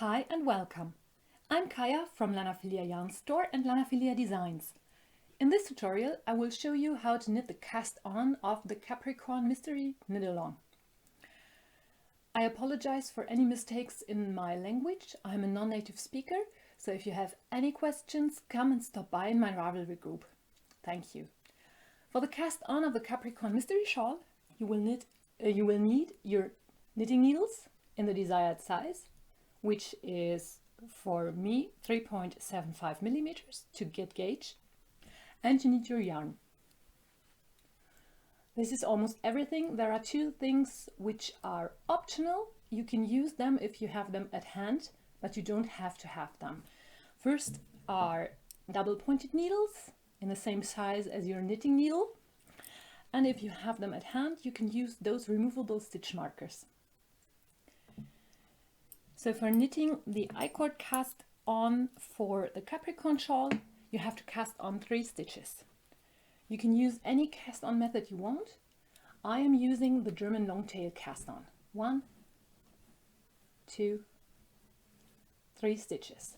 Hi and welcome. I'm Kaya from Lanafilia Yarn Store and Lanafilia Designs. In this tutorial I will show you how to knit the cast-on of the Capricorn Mystery knit-along. I apologize for any mistakes in my language. I'm a non-native speaker, so if you have any questions, come and stop by in my Ravelry group. Thank you. For the cast-on of the Capricorn Mystery shawl, you will need your knitting needles in the desired size, which is for me 3.75 millimeters to get gauge, and you need your yarn. This is almost everything. There are two things which are optional. You can use them if you have them at hand, but you don't have to have them. First are double pointed needles in the same size as your knitting needle, and if you have them at hand you can use those removable stitch markers. So for knitting the Icord cast on for the Capricorn shawl, you have to cast on 3 stitches. You can use any cast on method you want. I am using the German long tail cast on. 1, 2, 3 stitches.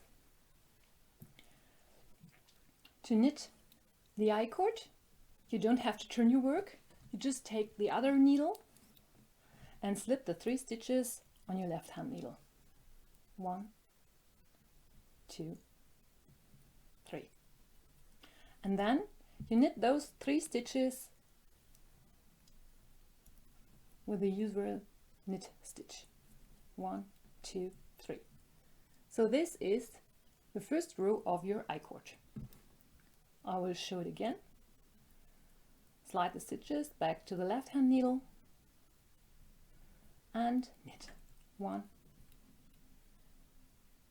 To knit the Icord, you don't have to turn your work. You just take the other needle and slip the 3 stitches on your left hand needle. 1, 2, 3. And then you knit those 3 stitches with the usual knit stitch. 1, 2, 3. So this is the first row of your Icord. I will show it again. Slide the stitches back to the left hand needle and knit. 1,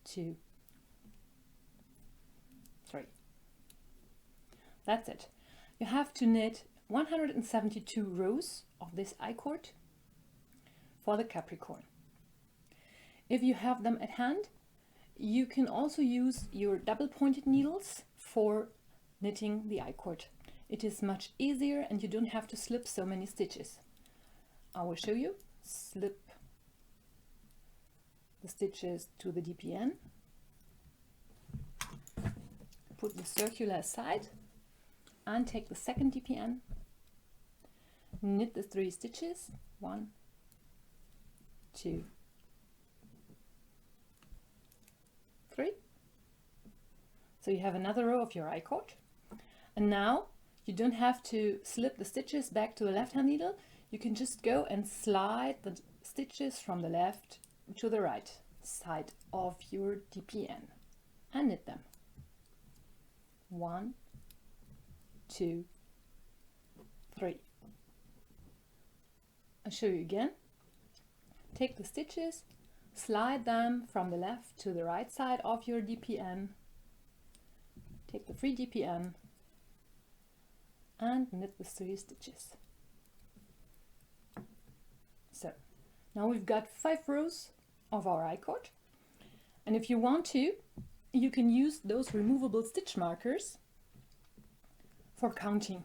2, 3. That's it. You have to knit 172 rows of this Icord for the Capricorn. If you have them at hand, you can also use your double pointed needles for knitting the Icord. It is much easier and you don't have to slip so many stitches. I will show you. Slip the stitches to the DPN, put the circular aside and take the second DPN, knit the 3 stitches, 1, 2, 3. So you have another row of your Icord, and now you don't have to slip the stitches back to the left hand needle. You can just go and slide the stitches from the left to the right side of your DPN and knit them. 1, 2, 3. I'll show you again. Take the stitches, slide them from the left to the right side of your DPN, take the free DPN and knit the 3 stitches. So now we've got 5 rows of our Icord, and if you want to, you can use those removable stitch markers for counting,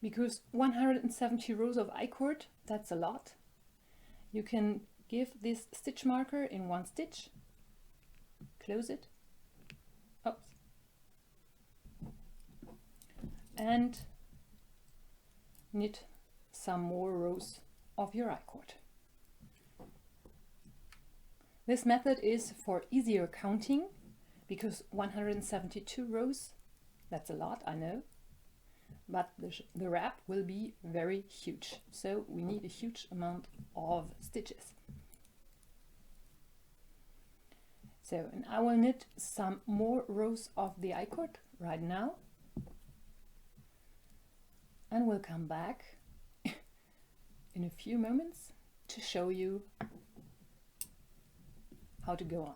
because 170 rows of Icord, that's a lot. You can give this stitch marker in 1 stitch, close it, oops, and knit some more rows of your Icord. This method is for easier counting, because 172 rows, that's a lot, I know, but the wrap will be very huge, so we need a huge amount of stitches. So, and I will knit some more rows of the Icord right now, and we'll come back in a few moments to show you how to go on.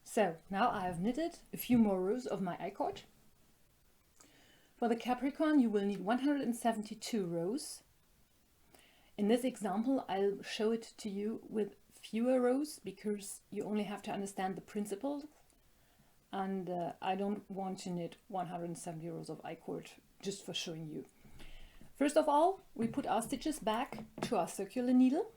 So now I have knitted a few more rows of my Icord. For the Capricorn you will need 172 rows. In this example I'll show it to you with fewer rows because you only have to understand the principles, and I don't want to knit 170 rows of Icord just for showing you. First of all, we put our stitches back to our circular needle.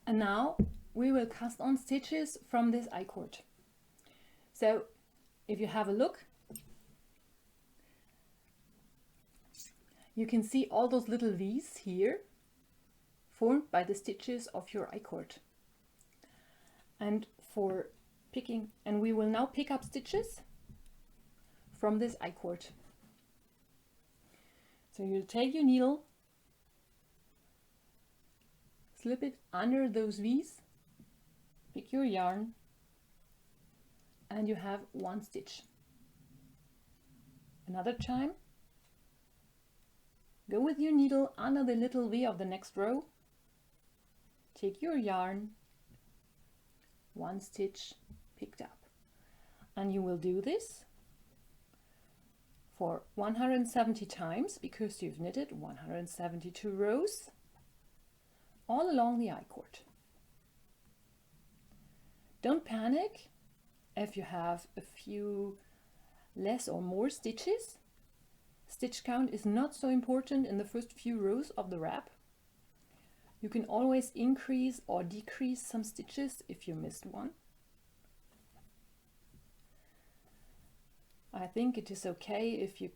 And now we will cast on stitches from this I-cord. So if you have a look, you can see all those little V's here formed by the stitches of your I-cord. And we will now pick up stitches from this I-cord. So you'll take your needle, slip it under those V's, pick your yarn, and you have one stitch. Another time, go with your needle under the little V of the next row, take your yarn, one stitch picked up. And you will do this for 170 times because you've knitted 172 rows all along the I-cord. Don't panic if you have a few less or more stitches. Stitch count is not so important in the first few rows of the wrap. You can always increase or decrease some stitches if you missed one. I think it is okay if you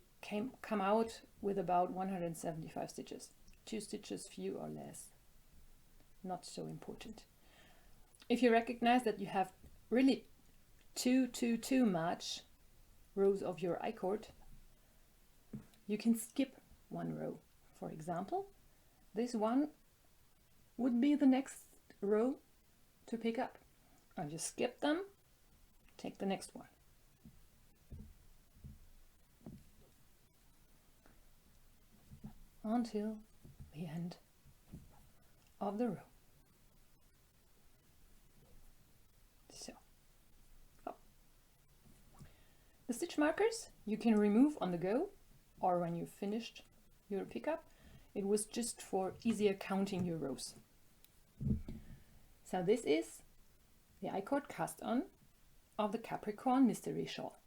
come out with about 175 stitches. 2 stitches few or less. Not so important. If you recognize that you have really too much rows of your I-cord, you can skip one row. For example, this one would be the next row to pick up. I'll just skip them, take the next one. Until the end of the row. So, the stitch markers you can remove on the go or when you've finished your pickup. It was just for easier counting your rows. So this is the I-cord cast on of the Capricorn Mystery Shawl.